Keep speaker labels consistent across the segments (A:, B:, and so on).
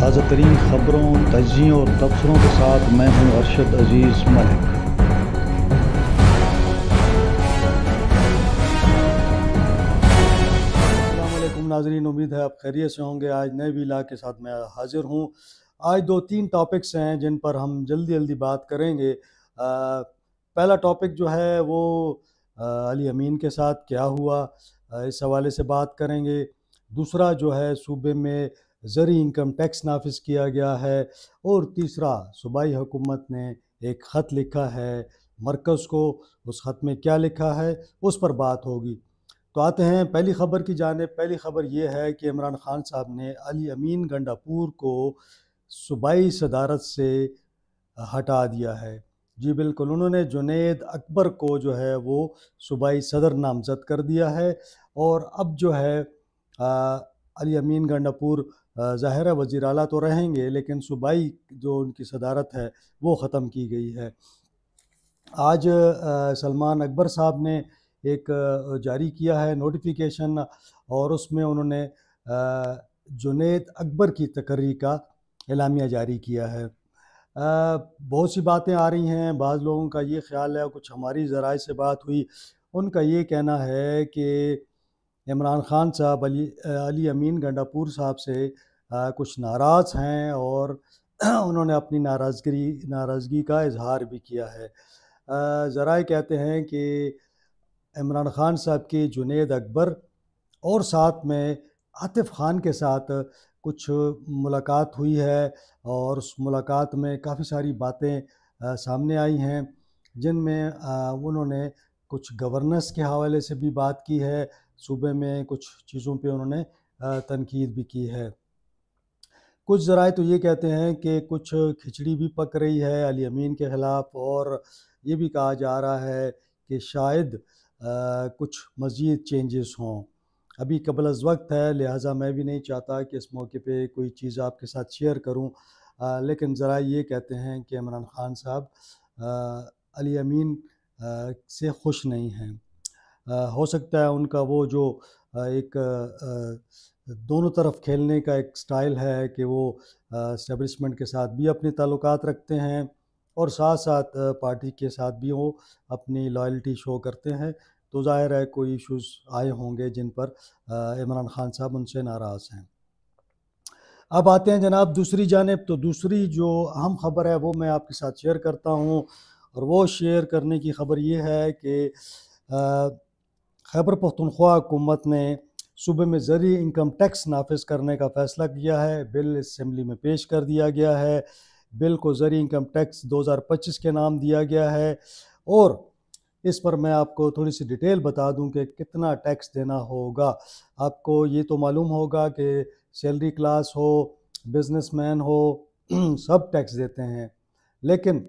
A: تازہ ترین خبروں، تجزیوں اور تبصروں کے ساتھ میں ہوں ارشد عزیز ملک۔ السلام علیکم ناظرین، امید ہے آپ خیریت سے ہوں گے۔ آج نئے ویلاگ کے ساتھ میں حاضر ہوں۔ آج 2-3 ٹاپکس ہیں جن پر ہم جلدی بات کریں گے۔ پہلا ٹاپک جو ہے وہ علی امین کے ساتھ کیا ہوا، اس حوالے سے بات کریں گے۔ دوسرا جو ہے صوبے میں زرعی انکم ٹیکس نافذ کیا گیا ہے، اور تیسرا صوبائی حکومت نے ایک خط لکھا ہے مرکز کو، اس خط میں کیا لکھا ہے اس پر بات ہوگی۔ تو آتے ہیں پہلی خبر کی جانب۔ پہلی خبر یہ ہے کہ عمران خان صاحب نے علی امین گنڈاپور کو صوبائی صدارت سے ہٹا دیا ہے۔ جی بالکل، انہوں نے جنید اکبر کو جو ہے وہ صوبائی صدر نامزد کر دیا ہے، اور اب جو ہے علی امین گنڈاپور ظاہر ہے وزیر اعلیٰ تو رہیں گے، لیکن صوبائی جو ان کی صدارت ہے وہ ختم کی گئی ہے۔ آج سلمان اکبر صاحب نے ایک جاری کیا ہے نوٹیفیکیشن، اور اس میں انہوں نے جنید اکبر کی تقرری کا اعلامیہ جاری کیا ہے۔ بہت سی باتیں آ رہی ہیں، بعض لوگوں کا یہ خیال ہے، کچھ ہماری ذرائع سے بات ہوئی، ان کا یہ کہنا ہے کہ عمران خان صاحب علی امین گنڈاپور صاحب سے کچھ ناراض ہیں، اور انہوں نے اپنی ناراضگی کا اظہار بھی کیا ہے۔ ذرائع کہتے ہیں کہ عمران خان صاحب کی جنید اکبر اور ساتھ میں عاطف خان کے ساتھ کچھ ملاقات ہوئی ہے، اور اس ملاقات میں کافی ساری باتیں سامنے آئی ہیں، جن میں انہوں نے کچھ گورننس کے حوالے سے بھی بات کی ہے، صوبے میں کچھ چیزوں پہ انہوں نے تنقید بھی کی ہے۔ کچھ ذرائع تو یہ کہتے ہیں کہ کچھ کھچڑی بھی پک رہی ہے علی امین کے خلاف، اور یہ بھی کہا جا رہا ہے کہ شاید کچھ مزید چینجز ہوں۔ ابھی قبل از وقت ہے، لہٰذا میں بھی نہیں چاہتا کہ اس موقع پہ کوئی چیز آپ کے ساتھ شیئر کروں، لیکن ذرائع یہ کہتے ہیں کہ عمران خان صاحب علی امین سے خوش نہیں ہیں۔ ہو سکتا ہے ان کا وہ جو ایک دونوں طرف کھیلنے کا ایک سٹائل ہے کہ وہ اسٹیبلشمنٹ کے ساتھ بھی اپنے تعلقات رکھتے ہیں، اور ساتھ ساتھ پارٹی کے ساتھ بھی وہ اپنی لائلٹی شو کرتے ہیں، تو ظاہر ہے کوئی ایشوز آئے ہوں گے جن پر عمران خان صاحب ان سے ناراض ہیں۔ اب آتے ہیں جناب دوسری جانب۔ تو دوسری جو اہم خبر ہے وہ میں آپ کے ساتھ شیئر کرتا ہوں، اور وہ شیئر کرنے کی خبر یہ ہے کہ خیبر پختونخوا حکومت نے صوبے میں زرعی انکم ٹیکس نافذ کرنے کا فیصلہ کیا ہے۔ بل اسمبلی میں پیش کر دیا گیا ہے۔ بل کو زرعی انکم ٹیکس 2025 کے نام دیا گیا ہے، اور اس پر میں آپ کو تھوڑی سی ڈیٹیل بتا دوں کہ کتنا ٹیکس دینا ہوگا۔ آپ کو یہ تو معلوم ہوگا کہ سیلری کلاس ہو، بزنس مین ہو، سب ٹیکس دیتے ہیں، لیکن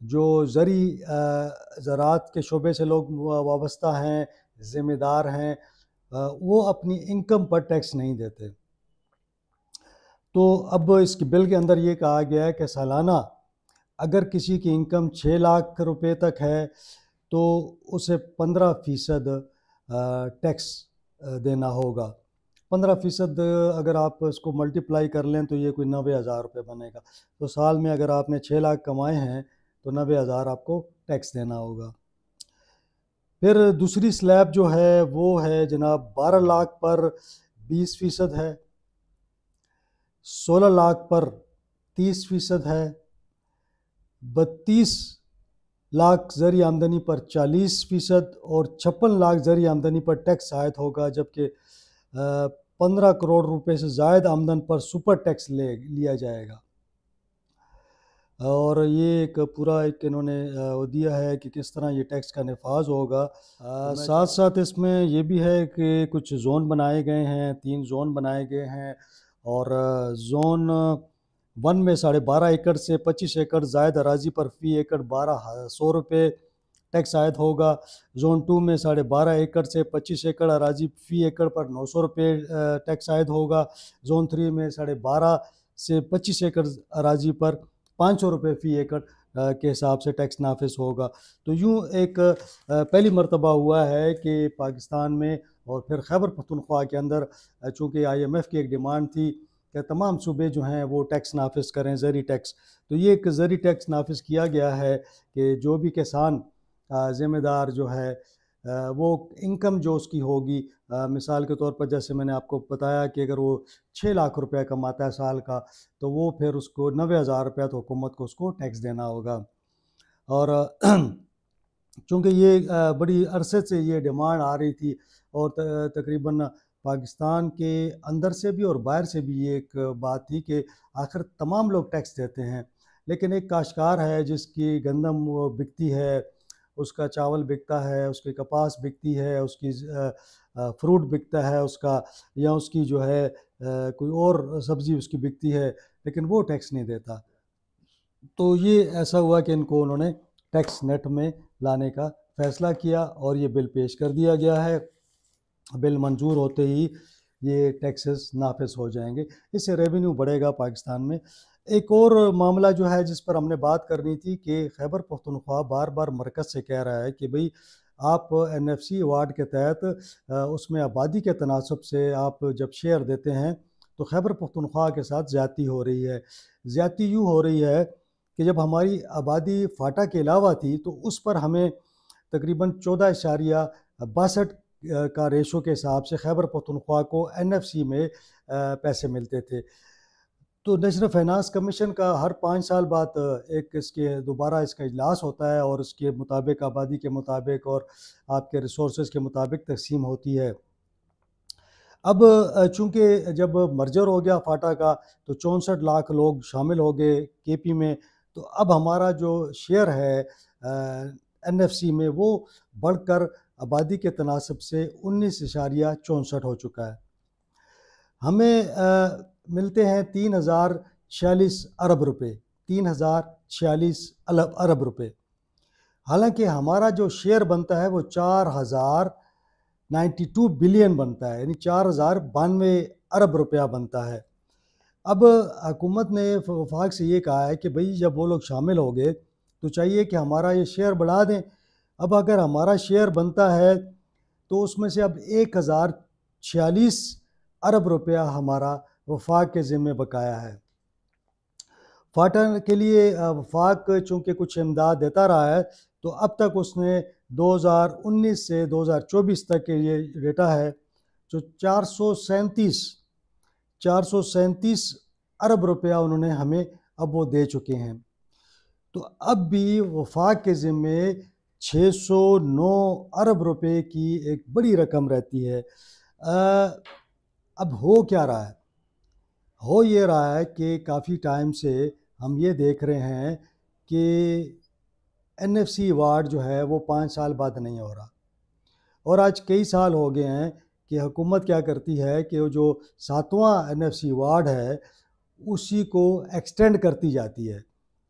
A: جو زراعت کے شعبے سے لوگ وابستہ ہیں، ذمہ دار ہیں، وہ اپنی انکم پر ٹیکس نہیں دیتے۔ تو اب اس کی بل کے اندر یہ کہا گیا ہے کہ سالانہ اگر کسی کی انکم 6 لاکھ روپے تک ہے تو اسے 15% ٹیکس دینا ہوگا۔ 15% اگر آپ اس کو ملٹیپلائی کر لیں تو یہ کوئی 90,000 روپے بنے گا۔ تو سال میں اگر آپ نے 6 لاکھ کمائے ہیں تو 90,000 آپ کو ٹیکس دینا ہوگا۔ پھر دوسری سلیب جو ہے وہ ہے جناب 12 لاکھ پر 20% ہے، 16 لاکھ پر 30% ہے، 32 لاکھ زرعی آمدنی پر 40%، اور 56 لاکھ زرعی آمدنی پر ٹیکس عائد ہوگا، جبکہ 15 کروڑ روپے سے زائد آمدن پر سپر ٹیکس لیا جائے گا۔ اور یہ ایک پورا انہوں نے دیا ہے کہ کس طرح یہ ٹیکس کا نفاذ ہوگا۔ ساتھ ساتھ اس میں یہ بھی ہے کہ کچھ زون بنائے گئے ہیں، 3 زون بنائے گئے ہیں، اور زون 1 میں 12.5 ایکڑ سے 25 ایکڑ زائد اراضی پر فی ایکڑ 1200 روپے ٹیکس عائد ہوگا۔ زون 2 میں 12.5 ایکڑ سے 25 ایکڑ اراضی فی ایکڑ پر 900 روپے ٹیکس عائد ہوگا۔ زون 3 میں 12.5 سے 25 ایکڑ اراضی پر 500 روپے فی ایکڑ کے حساب سے ٹیکس نافذ ہوگا۔ تو یوں ایک پہلی مرتبہ ہوا ہے کہ پاکستان میں اور پھر خیبر پختونخوا کے اندر، چونکہ IMF کی ایک ڈیمانڈ تھی کہ تمام صوبے جو ہیں وہ ٹیکس نافذ کریں، زرعی ٹیکس۔ تو یہ ایک زرعی ٹیکس نافذ کیا گیا ہے کہ جو بھی کسان ذمہ دار جو ہے وہ انکم جو اس کی ہوگی، مثال کے طور پر جیسے میں نے آپ کو بتایا کہ اگر وہ 6 لاکھ روپے کماتا ہے سال کا، تو وہ پھر اس کو 90,000 روپیہ تو حکومت کو اس کو ٹیکس دینا ہوگا۔ اور چونکہ یہ بڑی عرصے سے یہ ڈیمانڈ آ رہی تھی، اور تقریباً پاکستان کے اندر سے بھی اور باہر سے بھی یہ ایک بات تھی کہ آخر تمام لوگ ٹیکس دیتے ہیں، لیکن ایک کاشتکار ہے جس کی گندم وہ بکتی ہے، اس کا چاول بکتا ہے، اس کی کپاس بکتی ہے، اس کی فروٹ بکتا ہے اس کا، یا اس کی جو ہے کوئی اور سبزی اس کی بکتی ہے، لیکن وہ ٹیکس نہیں دیتا۔ تو یہ ایسا ہوا کہ ان کو انہوں نے ٹیکس نیٹ میں لانے کا فیصلہ کیا، اور یہ بل پیش کر دیا گیا ہے۔ بل منظور ہوتے ہی یہ ٹیکسز نافذ ہو جائیں گے، اس سے ریونیو بڑھے گا پاکستان میں۔ ایک اور معاملہ جو ہے جس پر ہم نے بات کرنی تھی کہ خیبر پختونخوا بار بار مرکز سے کہہ رہا ہے کہ بھئی آپ NFC ایوارڈ کے تحت اس میں آبادی کے تناسب سے آپ جب شیئر دیتے ہیں تو خیبر پختونخوا کے ساتھ زیادتی ہو رہی ہے۔ زیادتی یوں ہو رہی ہے کہ جب ہماری آبادی فاٹا کے علاوہ تھی تو اس پر ہمیں تقریباً 14.62 کا ریشو کے حساب سے خیبر پختونخوا کو NFC میں پیسے ملتے تھے۔ تو نیشنل فائنانس کمیشن کا ہر 5 سال بعد ایک اس کے دوبارہ اس کا اجلاس ہوتا ہے، اور اس کے مطابق آبادی کے مطابق اور آپ کے ریسورسز کے مطابق تقسیم ہوتی ہے۔ اب چونکہ جب مرجر ہو گیا فاٹا کا تو 64 لاکھ لوگ شامل ہو گئے KP میں، تو اب ہمارا جو شیئر ہے NFC میں وہ بڑھ کر آبادی کے تناسب سے 19.64 ہو چکا ہے۔ ہمیں ملتے ہیں 3046 ارب روپے، 3046 ارب روپے، حالانکہ ہمارا جو شیئر بنتا ہے وہ 4092 بلین بنتا ہے، یعنی 4092 ارب روپیہ بنتا ہے۔ اب حکومت نے وفاق سے یہ کہا ہے کہ بھئی جب وہ لوگ شامل ہو گئے تو چاہیے کہ ہمارا یہ شیئر بڑھا دیں۔ اب اگر ہمارا شیئر بنتا ہے تو اس میں سے اب 1046 ارب روپیہ ہمارا وفاق کے ذمہ بقایا ہے۔ فاٹا کے لیے وفاق چونکہ کچھ امداد دیتا رہا ہے، تو اب تک اس نے 2019 سے 2024 تک یہ ڈیٹا ہے جو 437 ارب روپیہ انہوں نے ہمیں اب وہ دے چکے ہیں۔ تو اب بھی وفاق کے ذمے 609 ارب روپے کی ایک بڑی رقم رہتی ہے۔ اب ہو کیا رہا ہے؟ ہو یہ رہا ہے کہ کافی ٹائم سے ہم یہ دیکھ رہے ہیں کہ NFC ایوارڈ جو ہے وہ 5 سال بعد نہیں ہو رہا، اور آج کئی سال ہو گئے ہیں کہ حکومت کیا کرتی ہے کہ وہ جو 7واں NFC ایوارڈ ہے اسی کو ایکسٹینڈ کرتی جاتی ہے،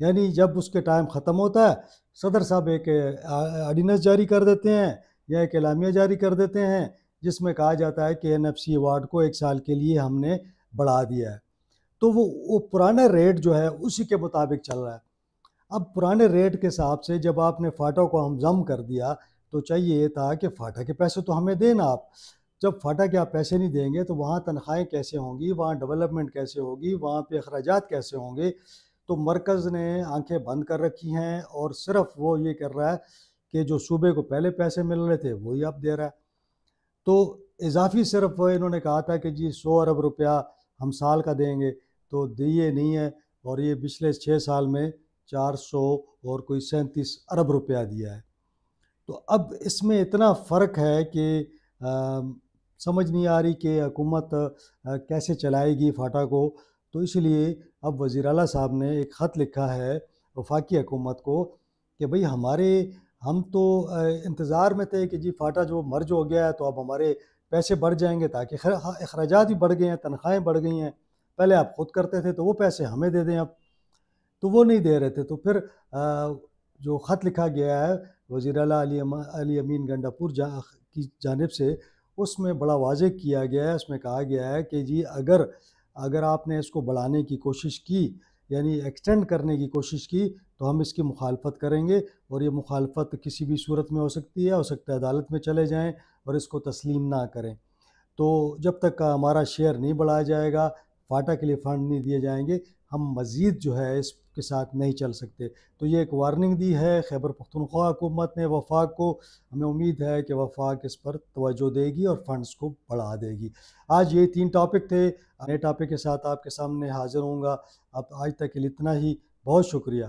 A: یعنی جب اس کے ٹائم ختم ہوتا ہے صدر صاحب ایک آرڈیننس جاری کر دیتے ہیں یا ایک اعلامیہ جاری کر دیتے ہیں جس میں کہا جاتا ہے کہ NFC ایوارڈ کو 1 سال کے لیے ہم نے بڑھا دیا ہے۔ تو وہ پرانا ریٹ جو ہے اسی کے مطابق چل رہا ہے۔ اب پرانے ریٹ کے حساب سے جب آپ نے فاٹا کو ہم ضم کر دیا تو چاہیے یہ تھا کہ فاٹا کے پیسے تو ہمیں دینا آپ۔ جب فاٹا کے آپ پیسے نہیں دیں گے تو وہاں تنخواہیں کیسے ہوں گی، وہاں ڈیولپمنٹ کیسے ہوگی، وہاں پہ اخراجات کیسے ہوں گے؟ تو مرکز نے آنکھیں بند کر رکھی ہیں اور صرف وہ یہ کر رہا ہے کہ جو صوبے کو پہلے پیسے مل رہے تھے وہی اب دے رہا ہے۔ تو اضافی صرف انہوں نے کہا تھا کہ جی 100 ارب روپیہ ہم سال کا دیں گے، تو دیے نہیں ہے، اور یہ پچھلے 6 سال میں 400 اور کوئی 37 ارب روپیہ دیا ہے۔ تو اب اس میں اتنا فرق ہے کہ سمجھ نہیں آ رہی کہ حکومت کیسے چلائے گی فاٹا کو۔ تو اس لیے اب وزیر اعلیٰ صاحب نے ایک خط لکھا ہے وفاقی حکومت کو کہ بھئی ہم تو انتظار میں تھے کہ جی فاٹا جو مرج ہو گیا ہے تو اب ہمارے پیسے بڑھ جائیں گے، تاکہ اخراجات بھی بڑھ گئے ہیں، تنخواہیں بڑھ گئی ہیں، پہلے آپ خود کرتے تھے تو وہ پیسے ہمیں دے دیں اب، تو وہ نہیں دے رہے تھے۔ تو پھر جو خط لکھا گیا ہے وزیر اعلیٰ علی امین گنڈاپور کی جانب سے، اس میں بڑا واضح کیا گیا ہے، اس میں کہا گیا ہے کہ جی اگر آپ نے اس کو بڑھانے کی کوشش کی، یعنی ایکسٹینڈ کرنے کی کوشش کی، تو ہم اس کی مخالفت کریں گے، اور یہ مخالفت کسی بھی صورت میں ہو سکتی ہے، ہو سکتا ہے عدالت میں چلے جائیں اور اس کو تسلیم نہ کریں۔ تو جب تک ہمارا شیئر نہیں بڑھایا جائے گا فاٹا کے لیے فنڈ نہیں دیے جائیں گے، ہم مزید جو ہے اس کے ساتھ نہیں چل سکتے۔ تو یہ ایک وارننگ دی ہے خیبر پختونخوا حکومت نے وفاق کو۔ ہمیں امید ہے کہ وفاق اس پر توجہ دے گی اور فنڈز کو بڑھا دے گی۔ آج یہ 3 ٹاپک تھے، نئے ٹاپک کے ساتھ آپ کے سامنے حاضر ہوں گا۔ اب آج تک کے لیے اتنا ہی، بہت شکریہ۔